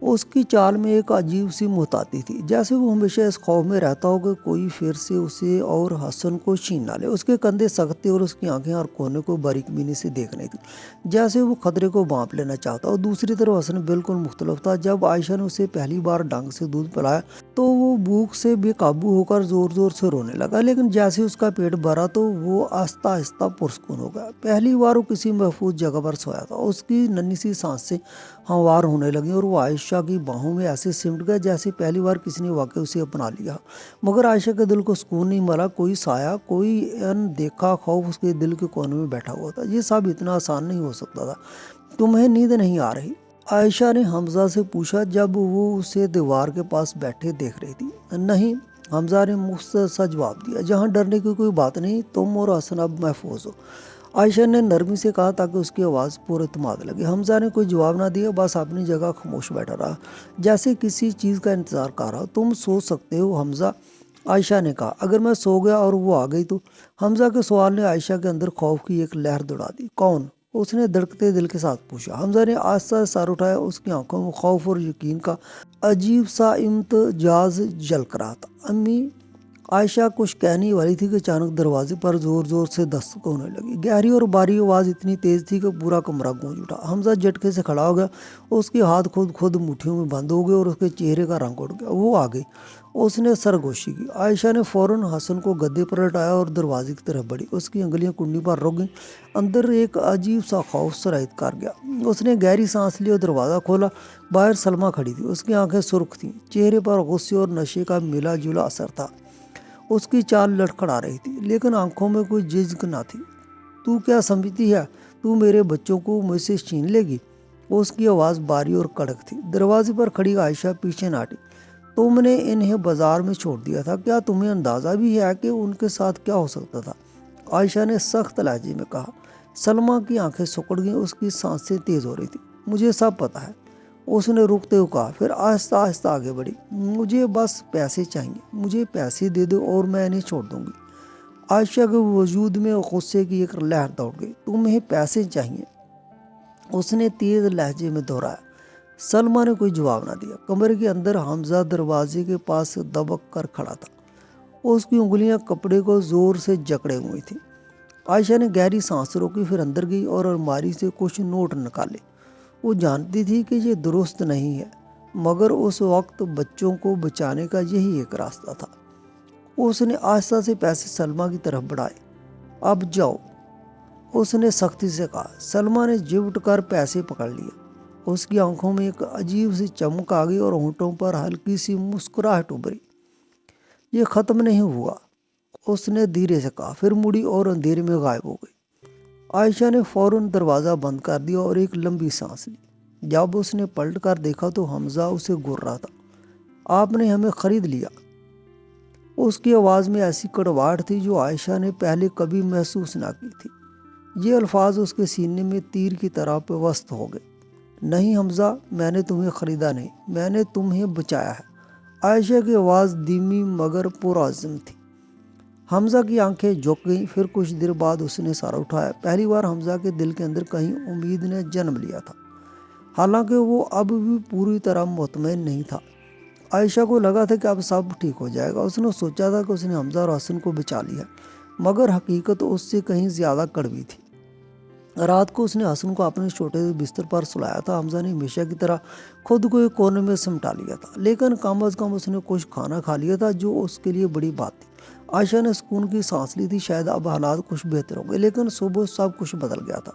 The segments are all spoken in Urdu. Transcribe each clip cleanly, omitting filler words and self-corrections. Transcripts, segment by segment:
اس کی چال میں ایک عجیب سی محتاطی تھی، جیسے وہ ہمیشہ اس خوف میں رہتا ہو کہ کوئی پھر سے اسے اور حسن کو چھین نہ لے۔ اس کے کندھے سخت تھے اور اس کی آنکھیں ہر کونے کو باریک بینی سے دیکھ رہی تھی، جیسے وہ خطرے کو بانپ لینا چاہتا۔ اور دوسری طرف حسن بالکل مختلف تھا۔ جب عائشہ نے اسے پہلی بار ڈنگ سے دودھ پلایا تو وہ بھوک سے بے قابو ہو کر زور زور سے رونے لگا، لیکن جیسے اس کا پیٹ بھرا تو وہ آہستہ آہستہ پرسکون ہو گیا۔ پہلی بار وہ کسی محفوظ جگہ پر سویا تھا، اس کی ننھی سی سانسیں ہموار ہونے لگیں اور وہ عائشہ کی باہوں میں ایسے سمٹ گیا جیسے پہلی بار کسی نے واقعی اسے اپنا لیا۔ مگر عائشہ کے دل کو سکون نہیں ملا۔ کوئی سایہ، کوئی ان دیکھا خوف اس کے دل کے کونے میں بیٹھا ہوا تھا۔ یہ سب اتنا آسان نہیں ہو سکتا تھا۔ تمہیں نیند نہیں آ رہی؟ عائشہ نے حمزہ سے پوچھا جب وہ اسے دیوار کے پاس بیٹھے دیکھ رہی تھی۔ نہیں، حمزہ نے مختصر جواب دیا، جہاں ڈرنے کی کوئی بات نہیں، تم اور حسن اب محفوظ ہو۔ عائشہ نے نرمی سے کہا تاکہ اس کی آواز پر اعتماد لگے۔ حمزہ نے کوئی جواب نہ دیا، بس اپنی جگہ خاموش بیٹھا رہا، جیسے کسی چیز کا انتظار کر رہا۔ تم سو سکتے ہو حمزہ، عائشہ نے کہا، اگر میں سو گیا اور وہ آ گئی تو؟ حمزہ کے سوال نے عائشہ کے اندر خوف کی ایک لہر دوڑا دی۔ کون؟ اس نے دھڑکتے دل کے ساتھ پوچھا۔ حمزہ نے آہستہ سر اٹھایا، اس کی آنکھوں میں خوف اور یقین کا عجیب سا امتزاج جھلک رہا تھا۔ امی، عائشہ کچھ کہنے والی تھی کہ اچانک دروازے پر زور زور سے دستک ہونے لگی۔ گہری اور باری آواز اتنی تیز تھی کہ پورا کمرہ گونج اٹھا۔ حمزہ جھٹکے سے کھڑا ہو گیا، اس کے ہاتھ خود مٹھیوں میں بند ہو گئے اور اس کے چہرے کا رنگ اڑ گیا۔ وہ آ گئی، اس نے سرگوشی کی۔ عائشہ نے فوراً حسن کو گدے پر لٹایا اور دروازے کی طرف بڑھی۔ اس کی انگلیاں کنڈی پر رک گئیں، اندر ایک عجیب سا خوف سرایت کر گیا۔ اس نے گہری سانس لی اور دروازہ کھولا۔ باہر سلمیٰ کھڑی تھی، اس کی آنکھیں سرخ تھیں، چہرے پر غصے اور نشے کا ملا جلا اثر تھا۔ اس کی چال لڑکھڑا رہی تھی، لیکن آنکھوں میں کوئی جھجک نہ تھی۔ تو کیا سمجھتی ہے تو میرے بچوں کو مجھ سے چھین لے گی؟ اس کی آواز باری اور کڑک تھی۔ دروازے پر کھڑی عائشہ پیچھے نہ ہٹی۔ تم نے انہیں بازار میں چھوڑ دیا تھا، کیا تمہیں اندازہ بھی ہے کہ ان کے ساتھ کیا ہو سکتا تھا؟ عائشہ نے سخت لہجے میں کہا۔ سلمیٰ کی آنکھیں سکڑ گئیں، اس کی سانسیں تیز ہو رہی تھیں۔ مجھے سب پتہ ہے، اس نے رکتے ہوئے کہا، پھر آہستہ آہستہ آگے بڑھی۔ مجھے بس پیسے چاہیے، مجھے پیسے دے دو اور میں انہیں چھوڑ دوں گی۔ عائشہ کے وجود میں غصے کی ایک لہر دوڑ گئی۔ تمہیں پیسے چاہیے؟ اس نے تیز لہجے میں دہرایا۔ سلمیٰ نے کوئی جواب نہ دیا۔ کمرے کے اندر حمزہ دروازے کے پاس دبک کر کھڑا تھا، اس کی انگلیاں کپڑے کو زور سے جکڑے ہوئی تھیں۔ عائشہ نے گہری سانس روکی، پھر اندر گئی اور الماری سے کچھ نوٹ نکالے۔ وہ جانتی تھی کہ یہ درست نہیں ہے، مگر اس وقت بچوں کو بچانے کا یہی ایک راستہ تھا۔ اس نے آہستہ سے پیسے سلمیٰ کی طرف بڑھائے۔ اب جاؤ، اس نے سختی سے کہا۔ سلمیٰ نے جھپٹ کر پیسے پکڑ لیے۔ اس کی آنکھوں میں ایک عجیب سی چمک آ گئی اور ہونٹوں پر ہلکی سی مسکراہٹ ابھری۔ یہ ختم نہیں ہوا، اس نے دھیرے سے کہا، پھر مڑی اور اندھیرے میں غائب ہو گئی۔ عائشہ نے فوراً دروازہ بند کر دیا اور ایک لمبی سانس لی۔ جب اس نے پلٹ کر دیکھا تو حمزہ اسے گھور رہا تھا۔ آپ نے ہمیں خرید لیا؟ اس کی آواز میں ایسی کڑواہٹ تھی جو عائشہ نے پہلے کبھی محسوس نہ کی تھی۔ یہ الفاظ اس کے سینے میں تیر کی طرح پیوست ہو گئے۔ نہیں حمزہ، میں نے تمہیں خریدا نہیں، میں نے تمہیں بچایا ہے۔ عائشہ کی آواز دھیمی مگر پرعزم تھی۔ حمزہ کی آنکھیں جھک گئیں، پھر کچھ دیر بعد اس نے سر اٹھایا۔ پہلی بار حمزہ کے دل کے اندر کہیں امید نے جنم لیا تھا، حالانکہ وہ اب بھی پوری طرح مطمئن نہیں تھا۔ عائشہ کو لگا تھا کہ اب سب ٹھیک ہو جائے گا۔ اس نے سوچا تھا کہ اس نے حمزہ اور حسن کو بچا لیا، مگر حقیقت اس سے کہیں زیادہ کڑوی تھی۔ رات کو اس نے حسن کو اپنے چھوٹے بستر پر سلایا تھا۔ حمزہ نے ہمیشہ کی طرح خود کو ایک کونے میں سمٹا لیا تھا، لیکن کم از کم اس نے کچھ کھانا کھا لیا تھا، جو اس کے لیے بڑی بات تھی۔ عائشہ نے سکون کی سانس لی تھی، شاید اب حالات کچھ بہتر ہو گئے، لیکن صبح سب کچھ بدل گیا تھا۔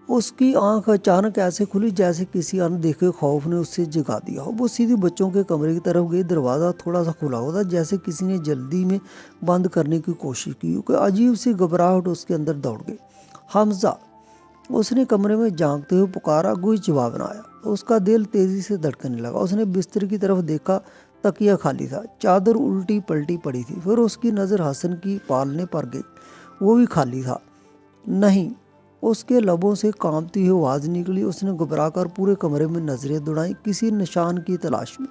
اس کی آنکھ اچانک ایسے کھلی جیسے کسی اندیکھے خوف نے اسے جگا دیا ہو۔ وہ سیدھی بچوں کے کمرے کی طرف گئی۔ دروازہ تھوڑا سا کھلا ہوا تھا، جیسے کسی نے جلدی میں بند کرنے کی کوشش کی ہو۔ عجیب سی گھبراہٹ اس کے اندر دوڑ گئی۔ حمزہ، اس نے کمرے میں جھانکتے ہوئے پکارا۔ کوئی جواب نہ آیا۔ اس کا دل تیزی سے دھڑکنے لگا۔ اس نے بستر کی طرف دیکھا، تکیہ خالی تھا، چادر الٹی پلٹی پڑی تھی۔ پھر اس کی نظر حسن کی پالنے پر گئی، وہ بھی خالی تھا۔ نہیں، اس کے لبوں سے کانپتی ہوئی آواز نکلی۔ اس نے گھبرا کر پورے کمرے میں نظریں دوڑائیں، کسی نشان کی تلاش میں۔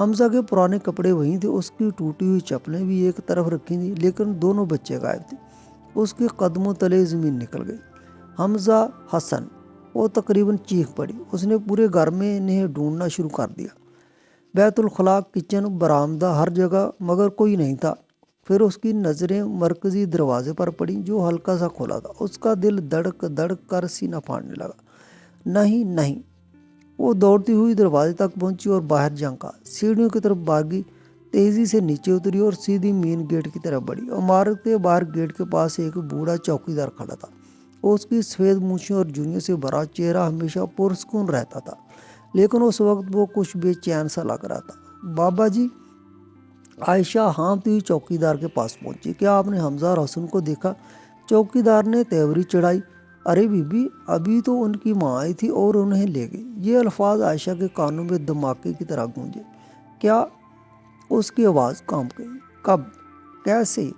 حمزہ کے پرانے کپڑے وہیں تھے، اس کی ٹوٹی ہوئی چپلیں بھی ایک طرف رکھی تھیں، لیکن دونوں بچے غائب تھے۔ اس کے قدموں تلے زمین نکل گئی۔ حمزہ، حسن! وہ تقریباً چیخ پڑی۔ اس نے پورے گھر میں انہیں ڈھونڈنا شروع کر دیا۔ بیت الخلاء، کچن، برآمدہ، ہر جگہ، مگر کوئی نہیں تھا۔ پھر اس کی نظریں مرکزی دروازے پر پڑیں جو ہلکا سا کھولا تھا۔ اس کا دل دھڑک دھڑک کر سینہ پھاڑنے لگا۔ نہیں نہیں، وہ دوڑتی ہوئی دروازے تک پہنچی اور باہر جھانکا، سیڑھیوں کی طرف بھاگی، تیزی سے نیچے اتری اور سیدھی مین گیٹ کی طرف بڑھی۔ عمارت کے باہر گیٹ کے پاس ایک بوڑھا چوکیدار کھڑا تھا۔ اس کی سفید مونچھیں اور جوئیوں سے بھرا چہرہ ہمیشہ پرسکون رہتا تھا، لیکن اس وقت وہ کچھ بے چین سا لگ رہا تھا۔ بابا جی، عائشہ ہانپتی ہوئی چوکیدار کے پاس پہنچی۔ کیا آپ نے حمزہ اور حسن کو دیکھا؟ چوکیدار نے تیوری چڑھائی۔ ارے بی بی، ابھی تو ان کی ماں آئی تھی اور انہیں لے گئی۔ یہ الفاظ عائشہ کے کانوں میں دھماکے کی طرح گونجے۔ کیا؟ اس کی آواز کانپ گئی۔ کب؟ کیسے؟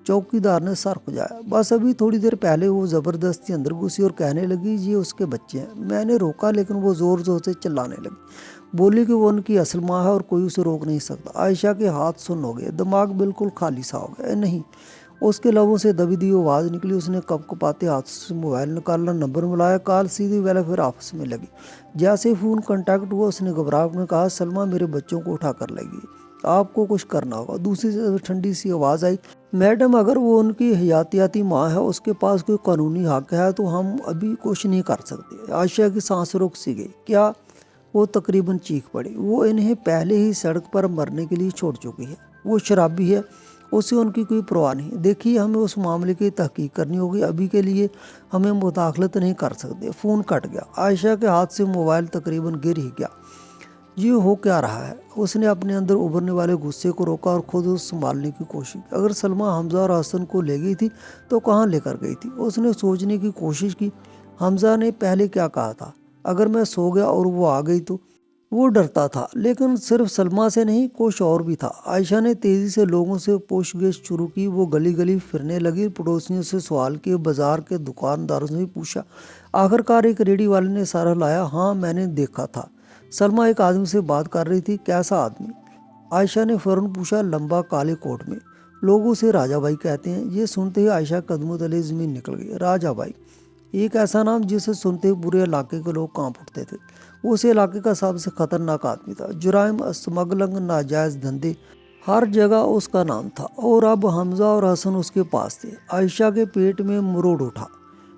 چوکیدار نے سر کھجایا۔ بس ابھی تھوڑی دیر پہلے وہ زبردستی اندر گھسی اور کہنے لگی یہ اس کے بچے ہیں۔ میں نے روکا لیکن وہ زور زور سے چلانے لگی، بولی کہ وہ ان کی اصل ماں ہے اور کوئی اسے روک نہیں سکتا۔ عائشہ کے ہاتھ سن ہو گئے، دماغ بالکل خالی سا ہو گیا۔ نہیں، اس کے لبوں سے دبی دی آواز نکلی۔ اس نے کپکپاتے ہاتھ سے موبائل نکالا، نمبر ملایا، کال سیدھی ویلفیئر آفس میں لگی۔ جیسے فون کنٹیکٹ ہوا، اس نے گھبراہٹ میں کہا سلمیٰ میرے بچوں کو اٹھا کر لے گئی، آپ کو کچھ کرنا ہوگا۔ دوسری طرف ٹھنڈی سی آواز آئی، میڈم اگر وہ ان کی حیاتیاتی ماں ہے، اس کے پاس کوئی قانونی حق ہے تو ہم ابھی کچھ نہیں کر سکتے۔ عائشہ کی سانس رک سی گئی۔ کیا؟ وہ تقریباً چیخ پڑی۔ وہ انہیں پہلے ہی سڑک پر مرنے کے لیے چھوڑ چکی ہے، وہ شرابی ہے، اسے ان کی کوئی پرواہ نہیں۔ دیکھیے، ہمیں اس معاملے کی تحقیق کرنی ہوگی، ابھی کے لیے ہمیں مداخلت نہیں کر سکتے۔ فون کٹ گیا۔ عائشہ کے ہاتھ سے موبائل تقریباً گر ہی گیا۔ یہ ہو کیا رہا ہے؟ اس نے اپنے اندر ابھرنے والے غصے کو روکا اور خود اس سنبھالنے کی کوشش کی۔ اگر سلمیٰ حمزہ اور حسن کو لے گئی تھی تو کہاں لے کر گئی تھی؟ اس نے سوچنے کی کوشش کی۔ حمزہ نے پہلے کیا کہا تھا؟ اگر میں سو گیا اور وہ آ گئی تو؟ وہ ڈرتا تھا، لیکن صرف سلمیٰ سے نہیں، کچھ اور بھی تھا۔ عائشہ نے تیزی سے لوگوں سے پوچھ گچھ شروع کی۔ وہ گلی گلی پھرنے لگی، پڑوسیوں سے سوال کیے، بازار کے دکانداروں سے بھی پوچھا۔ آخر کار ایک ریڑھی والے نے سر ہلایا۔ ہاں، میں نے دیکھا تھا، سلمیٰ ایک آدمی سے بات کر رہی تھی۔ کیسا آدمی؟ عائشہ نے فوراً پوچھا۔ لمبا، کالے کوٹ میں، لوگ اسے راجہ بھائی کہتے ہیں۔ یہ سنتے ہی عائشہ قدموں تلے زمین نکل گئی۔ راجہ بھائی، ایک ایسا نام جسے سنتے ہی پورے علاقے کے لوگ کانپ اٹھتے تھے۔ وہ اس علاقے کا سب سے خطرناک آدمی تھا۔ جرائم، اسمگلنگ، ناجائز دھندے، ہر جگہ اس کا نام تھا۔ اور اب حمزہ اور حسن اس کے پاس تھے۔ عائشہ کے پیٹ میں مروڑ اٹھا۔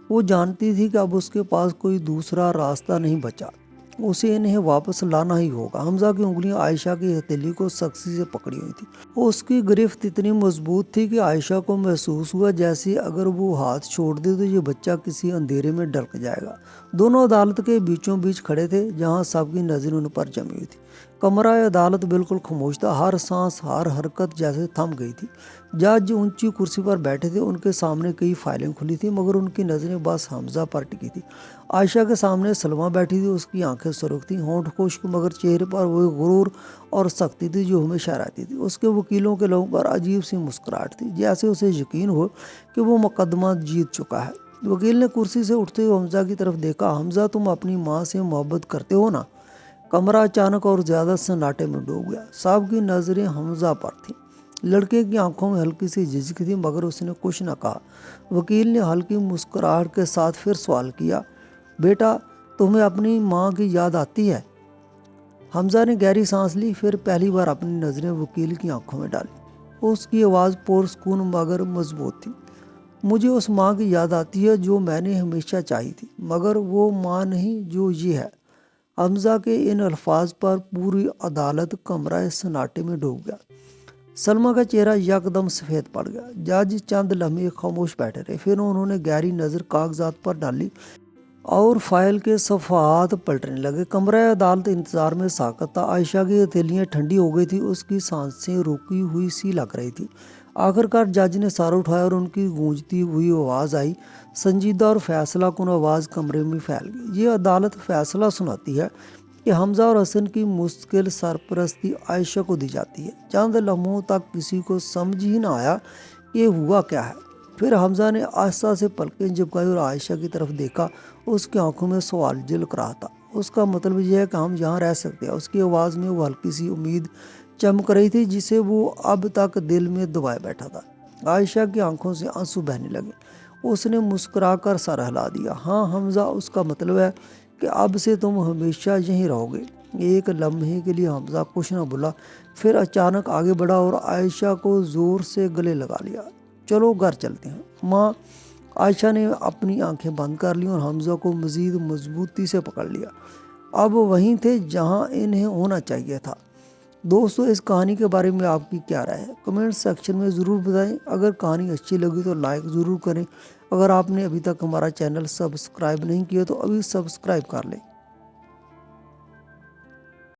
وہ جانتی تھی کہ اب اس کے پاس کوئی دوسرا راستہ نہیں بچا، اسے انہیں واپس لانا ہی ہوگا۔ حمزہ کی انگلیاں عائشہ کی ہتھیلی کو سختی سے پکڑی ہوئی تھی۔ اس کی گرفت اتنی مضبوط تھی کہ عائشہ کو محسوس ہوا جیسے اگر وہ ہاتھ چھوڑ دے تو یہ بچہ کسی اندھیرے میں ڈلک جائے گا۔ دونوں عدالت کے بیچوں بیچ کھڑے تھے، جہاں سب کی نظریں ان پر جمی ہوئی تھی۔ کمرہ عدالت بالکل خاموش تھا، ہر سانس، ہر حرکت جیسے تھم گئی تھی۔ جج اونچی کرسی پر بیٹھے تھے، ان کے سامنے کئی فائلیں کھلی تھیں، مگر ان کی نظریں بس حمزہ پر ٹکی تھی۔ عائشہ کے سامنے سلمیٰ بیٹھی تھی، اس کی آنکھیں سرخ تھیں، ہونٹ خشک، مگر چہرے پر وہی غرور اور سختی تھی جو ہمیشہ رہتی تھی۔ اس کے وکیلوں کے لبوں پر عجیب سی مسکراہٹ تھی، جیسے اسے یقین ہو کہ وہ مقدمہ جیت چکا ہے۔ وکیل نے کرسی سے اٹھتے ہوئے حمزہ کی طرف دیکھا۔ حمزہ، تم اپنی ماں سے محبت کرتے ہو نا؟ کمرہ اچانک اور زیادہ سناٹے میں ڈوب گیا۔ سب کی نظریں حمزہ پر تھیں۔ لڑکے کی آنکھوں میں ہلکی سی جھجک تھی، مگر اس نے کچھ نہ کہا۔ وکیل نے ہلکی مسکراہٹ کے ساتھ پھر سوال کیا، بیٹا، تمہیں اپنی ماں کی یاد آتی ہے؟ حمزہ نے گہری سانس لی، پھر پہلی بار اپنی نظریں وکیل کی آنکھوں میں ڈالی۔ اس کی آواز پرسکون مگر مضبوط تھی۔ مجھے اس ماں کی یاد آتی ہے جو میں نے ہمیشہ چاہی تھی، مگر وہ ماں نہیں جو یہ ہے۔ حمزہ کے ان الفاظ پر پوری عدالت کمرہ سناٹے میں ڈوب گیا۔ سلمیٰ کا چہرہ یکدم سفید پڑ گیا۔ جج چند لمحے خاموش بیٹھے رہے، پھر انہوں نے گہری نظر کاغذات پر ڈالی اور فائل کے صفحات پلٹنے لگے۔ کمرہ عدالت انتظار میں ساکت تھا۔ عائشہ کی ہتھیلیاں ٹھنڈی ہو گئی تھیں، اس کی سانسیں رکی ہوئی سی لگ رہی تھی۔ آخر کار جج نے سر اٹھایا اور ان کی گونجتی ہوئی آواز آئی، سنجیدہ اور فیصلہ کن آواز کمرے میں پھیل گئی۔ یہ عدالت فیصلہ سناتی ہے کہ حمزہ اور حسن کی مستقل سرپرستی عائشہ کو دی جاتی ہے۔ چند لمحوں تک کسی کو سمجھ ہی نہ آیا کہ ہوا کیا ہے۔ پھر حمزہ نے آہستہ سے پلکیں جھپکائی اور عائشہ کی طرف دیکھا۔ اس کی آنکھوں میں سوال جھلک رہا تھا۔ اس کا مطلب یہ ہے کہ ہم یہاں رہ سکتے ہیں؟ اس کی آواز میں وہ ہلکی سی امید چمک رہی تھی جسے وہ اب تک دل میں دبائے بیٹھا تھا۔ عائشہ کی آنکھوں سے آنسو بہنے لگے۔ اس نے مسکرا کر سر ہلا دیا۔ ہاں حمزہ، اس کا مطلب ہے کہ اب سے تم ہمیشہ یہیں رہو گے۔ ایک لمحے کے لیے حمزہ کچھ نہ بولا، پھر اچانک آگے بڑھا اور عائشہ کو زور سے گلے لگا لیا۔ چلو گھر چلتے ہیں۔ ماں عائشہ نے اپنی آنکھیں بند کر لیں اور حمزہ کو مزید مضبوطی سے پکڑ لیا۔ اب وہیں تھے جہاں انہیں ہونا چاہیے تھا۔ دوستو، اس کہانی کے بارے میں آپ کی کیا رائے ہے؟ کمنٹ سیکشن میں ضرور بتائیں۔ اگر کہانی اچھی لگی تو لائک ضرور کریں۔ اگر آپ نے ابھی تک ہمارا چینل سبسکرائب نہیں کیا تو ابھی سبسکرائب کر لیں۔